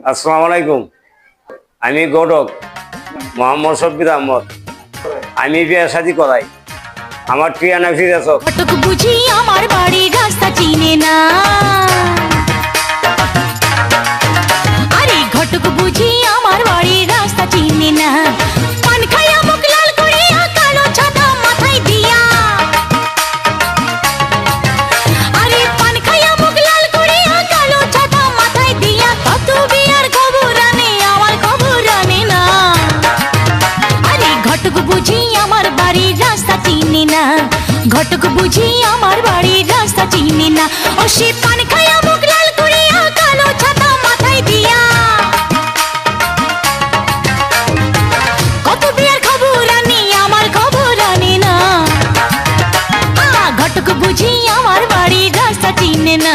আসসালামু আলাইকুম। আমি গৌরব মোহাম্মদ শব্বির আহমদ। আমি বিয়ে শাদী করাই। আমার ঠিকানা ফিরেছ। ঘটক বুঝি আমার বাড়ির রাস্তা চিনে না, আরে ঘটক বুঝি আমার বাড়ির রাস্তা চিনে না। পান খাইয়া মুখ লাল করিয়া কালো ছাতা মাথায় দিয়া, আরে পান খাইয়া মুখ লাল করিয়া কালো ছাতা মাথায় দিয়া। কত বিয়ার খবর আনে আমার খবর আনে না, আরে ঘটক বুঝি আমার বাড়ির রাস্তা চিনে না, ঘটক বুঝি আমার বাড়ির রাস্তা চিনে না। ও সে পান খাইয়া মুখ লাল করিয়া কালো ছাতা মাথায় দিয়া। কত বিয়ার খবর আনি আমার খবর আনে না, ঘটক বুঝি আমার বাড়ির রাস্তা চিনে না।